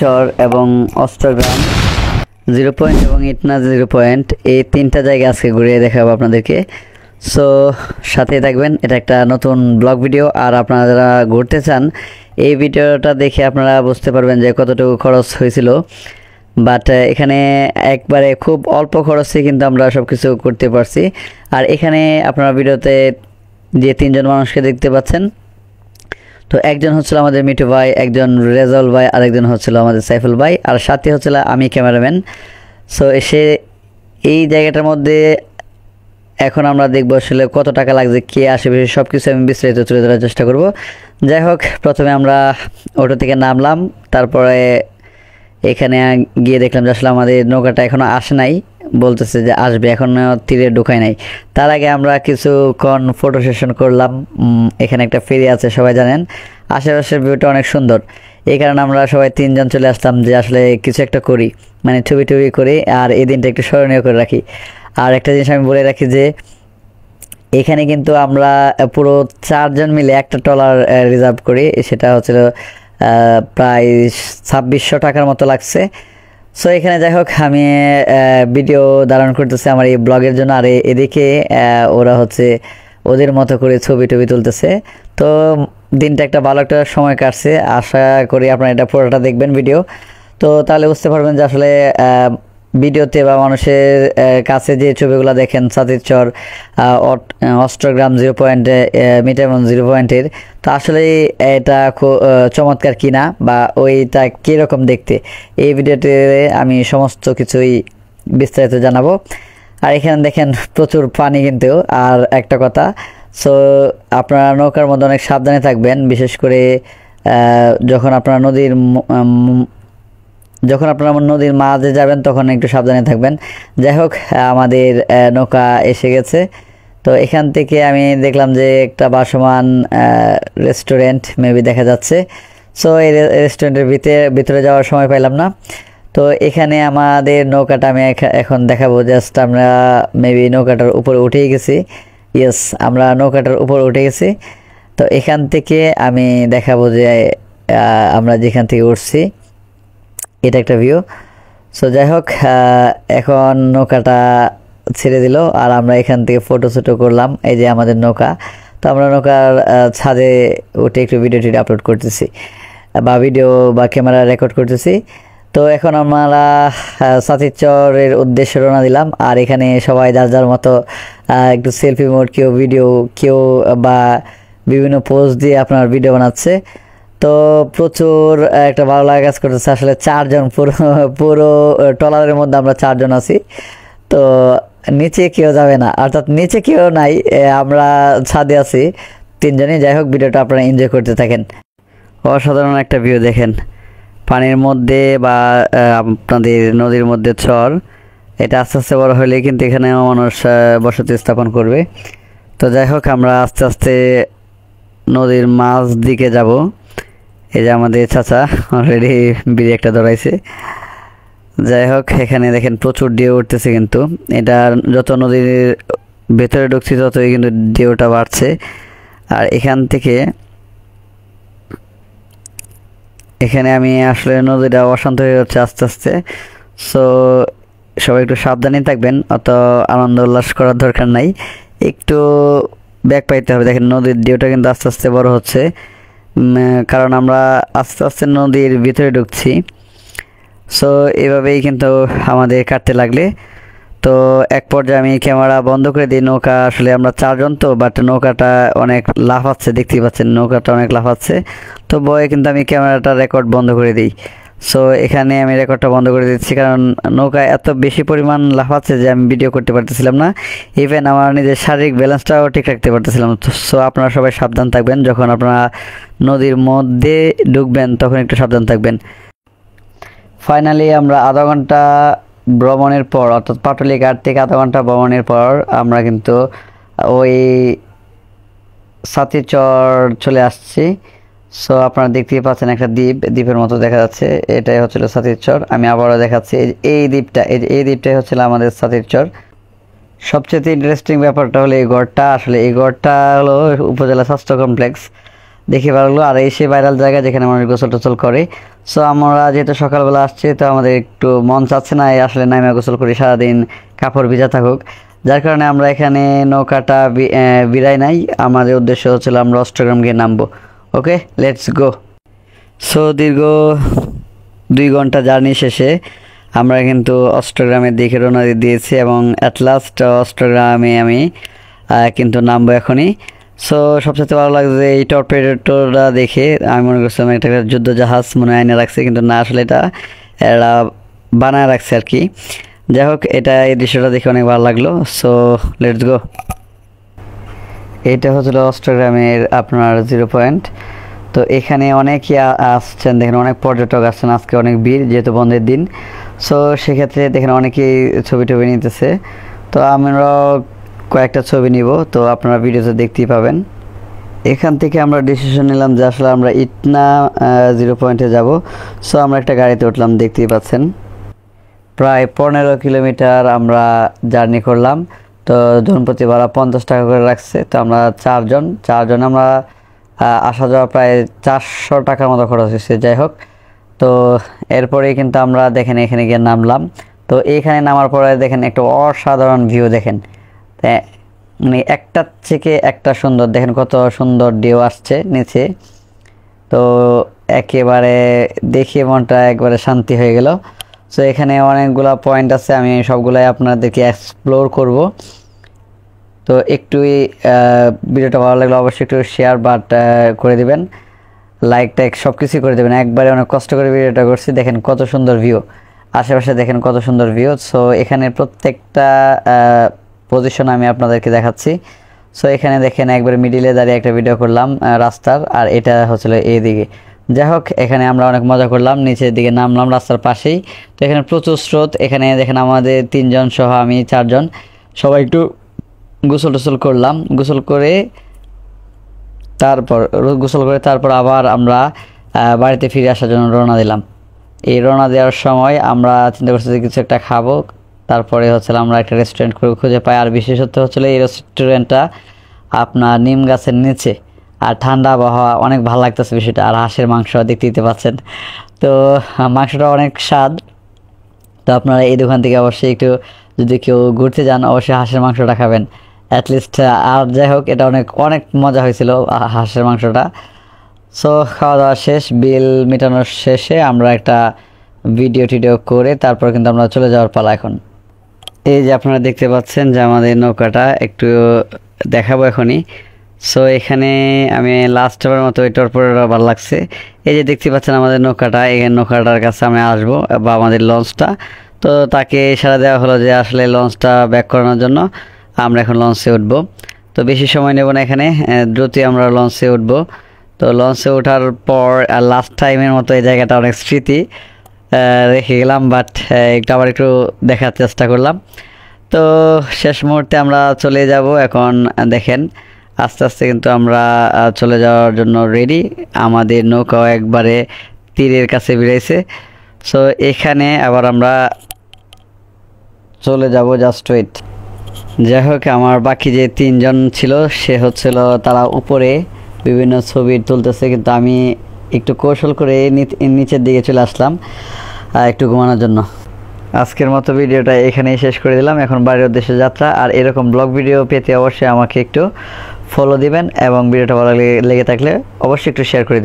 চর এবং অষ্টগ্রাম 0 পয়েন্ট এবং ইটনা 0 পয়েন্ট, এই তিনটা জায়গা আজকে ঘুরিয়ে দেখাবো আপনাদেরকে। সো সাথে থাকবেন, এটা একটা নতুন ব্লগ ভিডিও। আর আপনারা যারা ঘুরতে চান এই ভিডিওটা দেখে আপনারা বুঝতে পারবেন যে কতটুকু খরচ হয়েছিল। বাট এখানে একবারে খুব অল্প খরচে কিন্তু আমরা সব কিছু করতে পারছি। আর এখানে আপনারা ভিডিওতে যে তিনজন মানুষকে দেখতে পাচ্ছেন, তো একজন হচ্ছিল আমাদের মিঠু ভাই, একজন রেজাউল ভাই, আর একজন হচ্ছিল আমাদের সাইফুল ভাই, আর সাথে হচ্ছিল আমি ক্যামেরাম্যান। সো এসে এই জায়গাটার মধ্যে এখন আমরা দেখবো আসলে কত টাকা লাগছে, কে আশেপাশে সব কিছু আমি বিস্তারিত তুলে ধরার চেষ্টা করব। যাই হোক, প্রথমে আমরা অটো থেকে নামলাম, তারপরে এখানে গিয়ে দেখলাম যে আসলে আমাদের নৌকাটা এখনও আসে নাই, বলতেছে যে আসবে, এখনও তীরে ঢুকায় নাই। তার আগে আমরা কিছুক্ষণ ফটো সেশন করলাম। এখানে একটা ফেরি আছে, সবাই জানেন। আশেপাশের ভিউটা অনেক সুন্দর, এই কারণে আমরা সবাই তিনজন চলে আসলাম যে আসলে কিছু একটা করি, মানে ছবি টবি করি আর এই দিনটা একটু স্মরণীয় করে রাখি। আর একটা জিনিস আমি বলে রাখি যে এখানে কিন্তু আমরা পুরো 4 জন মিলে একটা ট্রলার রিজার্ভ করি, সেটা হচ্ছিল প্রায় 2600 টাকার মতো লাগছে। সো এখানে যাই হোক, আমি ভিডিও ধারণ করতেছি আমার এই ব্লগের জন্য, আর এদিকে ওরা হচ্ছে ওদের মতো করে ছবি টবি তুলতেছে। তো দিনটা একটা ভালো একটা সময় কাটছে, আশা করি আপনারা এটা পুরোটা দেখবেন ভিডিও, তো তাহলে বুঝতে পারবেন যে আসলে ভিডিওতে বা মানুষের কাছে যে ছবিগুলো দেখেন সাতিরচর, অষ্টগ্রাম 0 পয়েন্টে, মিটামন 0 পয়েন্টের, তো আসলে এটা খুব চমৎকার কিনা বা ওইটা কীরকম দেখতে, এই ভিডিওতে আমি সমস্ত কিছুই বিস্তারিত জানাবো। আর এখানে দেখেন প্রচুর পানি কিন্তু। আর একটা কথা, সো আপনারা নৌকার মধ্যে অনেক সাবধানে থাকবেন, বিশেষ করে যখন আপনারা নদীর মাঝে যাবেন তখন একটু সাবধানে থাকবেন। যাই হোক, আমাদের নৌকা এসে গেছে। তো এখান থেকে আমি দেখলাম যে একটা ভাসমান রেস্টুরেন্ট মেবি দেখা যাচ্ছে। সো এই রেস্টুরেন্টের ভিতরে যাওয়ার সময় পাইলাম না। তো এখানে আমাদের নৌকাটা আমি এখন দেখাবো। জাস্ট আমরা মেবি নৌকাটার উপরে উঠেই গেছি। ইয়েস, আমরা নৌকাটার উপরে উঠে গেছি। তো এখান থেকে আমি দেখাবো যে আমরা যেখান থেকে উঠছি, এটা একটা ভিউ। সো যাই হোক, এখন নৌকাটা ছেড়ে দিল আর আমরা এখান থেকে ফটো করলাম। এই যে আমাদের নৌকা। তো আমরা নৌকার ছাদে উঠে একটু ভিডিওটি আপলোড করতেছি বা ভিডিও বা ক্যামেরা রেকর্ড করতেছি। তো এখন আমরা সাতিরচরের উদ্দেশ্যে রওনা দিলাম। আর এখানে সবাই যার যার মতো একটু সেলফি মোড, কেউ ভিডিও, কেউ বা বিভিন্ন পোজ দিয়ে আপনার ভিডিও বানাচ্ছে। তো প্রচুর একটা ভালো লাগা কাজ করতেছে। আসলে 4 জন, পুরো ট্রলারের মধ্যে আমরা 4 জন আছি। তো নিচে কেউ যাবে না, অর্থাৎ নিচে কেউ নাই, আমরা ছাদে আছি 3 জনই। যাই হোক, ভিডিওটা আপনারা এনজয় করতে থাকেন। অসাধারণ একটা ভিউ দেখেন, পানির মধ্যে বা আপনাদের নদীর মধ্যে চর। এটা আস্তে আস্তে বড় হলে কিন্তু এখানে মানুষ বসতি স্থাপন করবে। তো যাই হোক, আমরা আস্তে আস্তে নদীর মাঝ দিকে যাব। এই যে আমাদের চাচা অলরেডি বিড়ি একটা ধরাইছে। যাই হোক, এখানে দেখেন প্রচুর ঢেউ উঠতেছে, কিন্তু এটা যত নদীর ভেতরে ঢুকছি ততই কিন্তু ঢেউটা বাড়ছে। আর এখান থেকে এখানে আমি আসলে নদীটা অশান্ত হয়ে যাচ্ছে আস্তে আস্তে। সো সবাই একটু সাবধানে থাকবেন, অত আনন্দ উল্লাস করার দরকার নাই, একটু ব্যাক পাইতে হবে। দেখেন নদীর ঢেউটা কিন্তু আস্তে আস্তে বড় হচ্ছে, কারণ আমরা আস্তে আস্তে নদীর ভিতরে ঢুকছি। সো এভাবেই কিন্তু আমাদের কাটতে লাগলে। তো এক পর্যায়ে আমি ক্যামেরা বন্ধ করে দিই। নৌকা আসলে আমরা 4 জন তো, বাট নৌকাটা অনেক লাফাচ্ছে, দেখতেই পাচ্ছেন নৌকাটা অনেক লাফাচ্ছে। তো বয়ে কিন্তু আমি ক্যামেরাটা রেকর্ড বন্ধ করে দিই। সো এখানে আমি রেকর্ডটা বন্ধ করে দিচ্ছি, কারণ নৌকা এত বেশি পরিমাণ লাফাচ্ছে যে আমি ভিডিও করতে পারতেছিলাম না। ইভেন আমার নিজের শারীরিক ব্যালেন্সটাও ঠিক রাখতে পারতেছিলাম না। সো আপনারা সবাই সাবধান থাকবেন, যখন আপনারা নদীর মধ্যে ঢুকবেন তখন একটু সাবধান থাকবেন। ফাইনালি আমরা আধা ঘন্টা ভ্রমণের পর, অর্থাৎ পাটুলি ঘাট থেকে আধা ঘন্টা ভ্রমণের পর আমরা কিন্তু ওই সাতিরচর চলে আসছি। সো আপনারা দেখতেই পাচ্ছেন একটা দ্বীপের মতো দেখা যাচ্ছে, এটাই হচ্ছিল সাতিরচর। আমি আবারও দেখাচ্ছি, এই দ্বীপটাই হচ্ছিল আমাদের সাতিরচর। সবচেয়ে ইন্টারেস্টিং ব্যাপারটা হলো এই গড়টা। আসলে এই গড়টা হলো উপজেলা স্বাস্থ্য কমপ্লেক্স। দেখে ভালো লাগলো। আর এই সেই ভাইরাল জায়গা যেখানে মানুষ গোসল টোসল করে। সো আমরা যেহেতু সকালবেলা আসছি, তো আমাদের একটু মন চাচ্ছে না আসলে নামে গোসল করি, সারাদিন কাপড় ভিজা থাকুক, যার কারণে আমরা এখানে নৌকাটা বিরাই নাই। আমাদের উদ্দেশ্য হচ্ছিল আমরা অষ্টগ্রাম গিয়ে নামবো। ওকে, লেটস গো। সো দীর্ঘ 2 ঘন্টা জার্নি শেষে আমরা কিন্তু অষ্টগ্রামের দিকে রওনা দিয়েছি এবং অ্যাট লাস্ট অষ্টগ্রামে আমি কিন্তু নামবো এখনই। সো সবচেয়ে ভালো লাগছে এই টর্পেডোটা দেখে, আমি মনে করছিলাম এটা একটা যুদ্ধ জাহাজ মনে হয় এনে রাখছে, কিন্তু না, আসলে এটা এরা বানায় রাখছে আর কি। যাই হোক, এই দৃশ্যটা দেখে অনেক ভালো লাগলো। So let's go. এটা হচ্ছিল অষ্টগ্রামের আপনার 0 পয়েন্ট। তো এখানে অনেকেই আসছেন, দেখেন অনেক পর্যটক আসছেন, আজকে অনেক ভিড় যেহেতু বন্ধের দিন। সো সেক্ষেত্রে দেখেন অনেকেই ছবি টবি নিতেছে। তো আমরা কয়েকটা ছবি নিব, তো আপনারা ভিডিওতে দেখতেই পাবেন। এখান থেকে আমরা ডিসিশন নিলাম যে আসলে আমরা ইটনা 0 পয়েন্টে যাব। সো আমরা একটা গাড়িতে উঠলাম, দেখতেই পাচ্ছেন প্রায় 15 কিলোমিটার আমরা জার্নি করলাম। তো জনপ্রতি ভাড়া 50 টাকা করে রাখছে। তো আমরা চারজন আমরা আসা যাওয়া প্রায় 400 টাকার মতো খরচ হয়েছে। যাই হোক, তো এরপরেই কিন্তু আমরা দেখেন এখানে গিয়ে নামলাম। তো এইখানে নামার পরে দেখেন একটা অসাধারণ ভিউ, দেখেন মানে একটার থেকে একটা সুন্দর, দেখেন কত সুন্দর ঢেউ আসছে নিচে। তো একেবারে দেখে মনটা একবারে শান্তি হয়ে গেল। সো এখানে অনেকগুলা পয়েন্ট আছে, আমি সবগুলাই আপনাদেরকে এক্সপ্লোর করব। তো একটুই ভিডিওটা ভালো লাগলে অবশ্যই একটু শেয়ার করে দিবেন, লাইক টাইক সব কিছুই করে দেবেন। একবারে অনেক কষ্ট করে ভিডিওটা করছি, দেখেন কত সুন্দর ভিউ, আশেপাশে দেখেন কত সুন্দর ভিউ। সো এখানে প্রত্যেকটা পজিশন আমি আপনাদেরকে দেখাচ্ছি। সো এখানে দেখেন একবারে মিডিলে দাঁড়িয়ে একটা ভিডিও করলাম রাস্তার, আর এটা হচ্ছিল এইদিকে। যাই হোক, এখানে আমরা অনেক মজা করলাম, নিচের দিকে নামলাম রাস্তার পাশেই। তো এখানে প্রচুর স্রোত, এখানে দেখেন আমাদের 3 জন সহ আমি 4 জন সবাই একটু গোসল টোসল করলাম। গোসল করে তারপর আবার আমরা বাড়িতে ফিরে আসার জন্য রওনা দিলাম। এই রওনা দেওয়ার সময় আমরা চিন্তা করছি যে কিছু একটা খাবো। তারপরে হচ্ছিল আমরা একটা রেস্টুরেন্ট খুঁজে পাই, আর বিশেষত হচ্ছিল এই রেস্টুরেন্টটা আপনার নিম গাছের নিচে, আর ঠান্ডা আবহাওয়া, অনেক ভালো লাগতেছে বিষয়টা। আর হাঁসের মাংস দেখতে পাচ্ছেন, তো মাংসটা অনেক স্বাদ। তো আপনারা এই দোকান থেকে অবশ্যই একটু যদি কেউ ঘুরতে যান অবশ্যই হাঁসের মাংসটা খাবেন অ্যাটলিস্ট। আর যাই হোক, এটা অনেক মজা হয়েছিল হাঁসের মাংসটা। সো খাওয়া দাওয়া শেষ, বিল মেটানোর শেষে আমরা একটা ভিডিও করে তারপর কিন্তু আমরা চলে যাওয়ার পালা এখন। এই যে আপনারা দেখতে পাচ্ছেন যে আমাদের নৌকাটা একটু দেখাবো এখনই। সো এখানে আমি লাস্টবার মতো ওই টর্পেডোটা ভালো লাগছে। এই যে দেখতে পাচ্ছেন আমাদের নৌকাটা, এই নৌকাটার কাছে আমি আসবো বা আমাদের লঞ্চটা। তো তাকে ইশারা দেওয়া হলো যে আসলে লঞ্চটা ব্যাক করানোর জন্য আমরা এখন লঞ্চে উঠবো। তো বেশি সময় নেব না, এখানে দ্রুতই আমরা লঞ্চে উঠবো। তো লঞ্চে ওঠার পর লাস্ট টাইমের মতো এই জায়গাটা অনেক স্মৃতি রেখে গেলাম, বাট আবার একটু দেখার চেষ্টা করলাম। তো শেষ মুহূর্তে আমরা চলে যাব এখন। দেখেন আস্তে আস্তে কিন্তু আমরা চলে যাওয়ার জন্য রেডি। আমাদের নৌকাও একবারে তীরের কাছে বেরিয়েছে। সো এখানে আবার আমরা চলে যাব, জাস্ট ওয়েট। যাই হোক, আমার বাকি যে 3 জন ছিল সে হচ্ছিল তারা উপরে বিভিন্ন ছবি তুলতেছে, কিন্তু আমি একটু কৌশল করে নিচের দিকে চলে আসলাম একটু ঘুমানোর জন্য। আজকের মতো ভিডিওটা এখানেই শেষ করে দিলাম। এখন বাড়ির উদ্দেশ্যে যাত্রা। আর এরকম ব্লগ ভিডিও পেতে অবশ্যই আমাকে একটু ফলো দিবেন এবং ভিডিওটা ভালো লেগে থাকলে অবশ্যই একটু শেয়ার করে দিবেন।